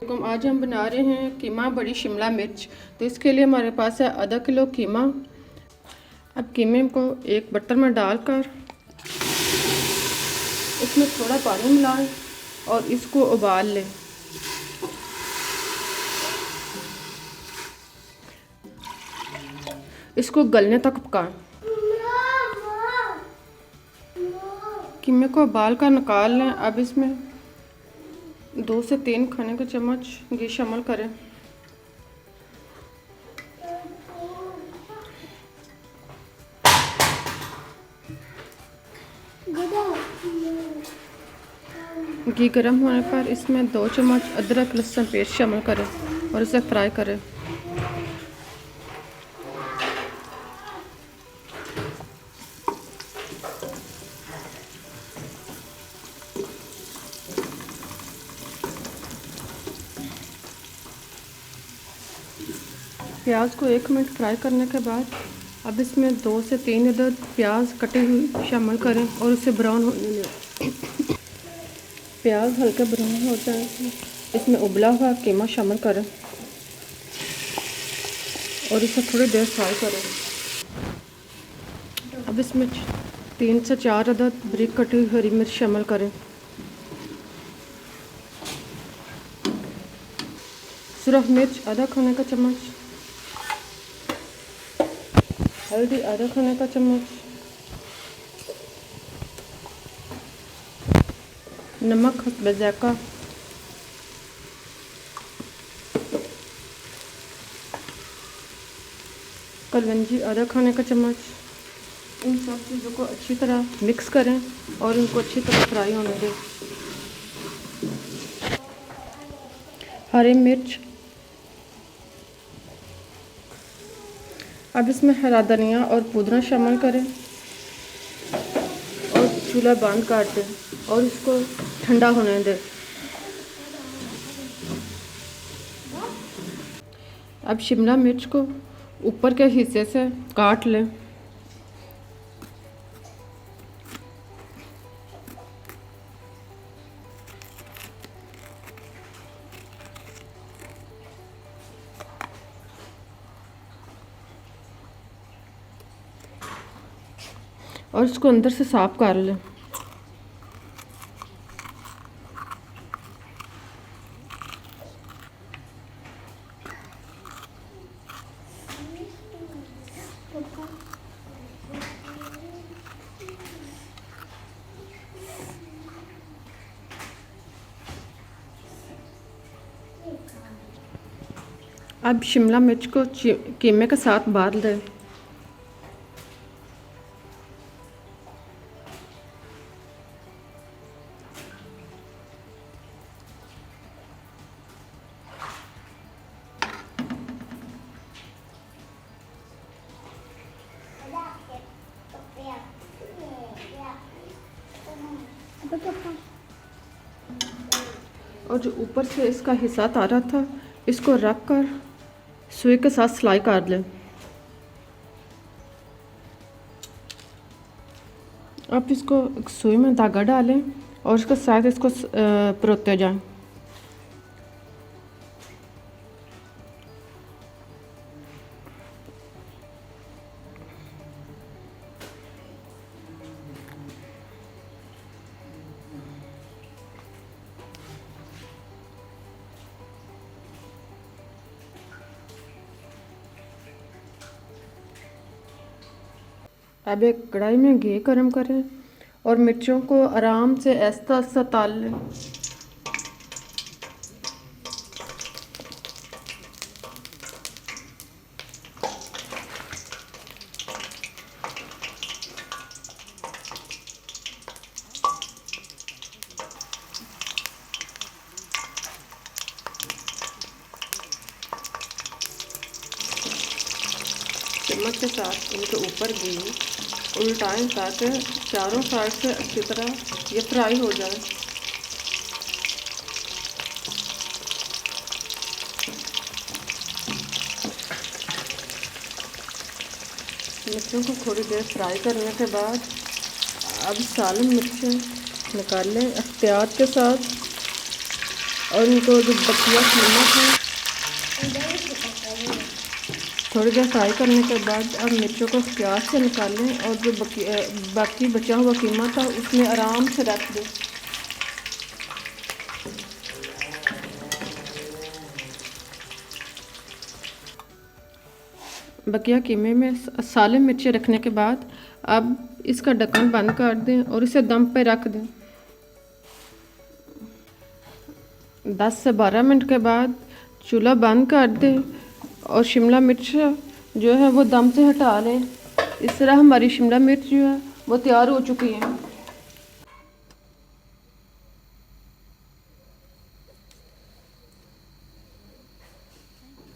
आज हम बना रहे हैं कीमा बड़ी शिमला मिर्च। तो इसके लिए हमारे पास है आधा किलो कीमा। अब कीमे को एक बर्तन में डालकर इसमें थोड़ा पानी मिलाएं और इसको उबाल लें। इसको गलने तक पकाएं। कीमे को उबाल कर निकाल लें। अब इसमें 2 से 3 खाने के चम्मच घी शामिल करें। घी गर्म होने पर इसमें 2 चम्मच अदरक लहसुन पेस्ट शामिल करें और इसे फ्राई करें। प्याज को 1 मिनट फ्राई करने के बाद अब इसमें 2 से 3 अदद प्याज कटी हुई शामिल करें और उसे ब्राउन होने दें। प्याज हल्का ब्राउन हो जाए इसमें उबला हुआ कीमा शामिल करें और इसे थोड़ी देर फ्राई करें। अब इसमें 3 से 4 अदद बारीक कटी हुई हरी मिर्च शामिल करें। सुरख मिर्च आधा खाने का चम्मच, हल्दी आधा खाने का चम्मच, नमक हस्ब ज़ायक़ा, कलवंजी आधा खाने का चम्मच। इन सब चीज़ों को अच्छी तरह मिक्स करें और इनको अच्छी तरह फ्राई होने दें। हरी मिर्च, अब इसमें हरा धनिया और पुदीना शामिल करें और चूल्हा बंद कर दें और इसको ठंडा होने दें। अब शिमला मिर्च को ऊपर के हिस्से से काट लें। और इसको अंदर से साफ कर लें। अब शिमला मिर्च को कीमे के साथ बांध दें। और जो ऊपर से इसका हिस्सा आ रहा था इसको रख कर सुई के साथ सिलाई कर लें। अब इसको सुई में धागा डालें और उसके साथ इसको परोते जाएं। अब एक कढ़ाई में घी गरम करें और मिर्चों को आराम से आहिस्ता आहिस्ता तल लें। चम्मच के साथ इनके ऊपर घी उल्टाएं ताकि चारों साइड से अच्छी तरह ये फ्राई हो जाए। मिर्चों को थोड़ी देर फ्राई करने के बाद अब सालन मिर्चें निकाल लें एहतियात के साथ और इनको जो बकिया कीमा था थोड़ी देर फ्राई करने के बाद अब मिर्चों को प्याज से निकालें और जो बाकी बचा हुआ कीमा था उसमें आराम से रख दें। बकिया कीमे में साले मिर्चें रखने के बाद अब इसका ढक्कन बंद कर दें और इसे दम पे रख दें। 10 से 12 मिनट के बाद चूल्हा बंद कर दें और शिमला मिर्च जो है वो दम से हटा लें। इस तरह हमारी शिमला मिर्च जो है वो तैयार हो चुकी है।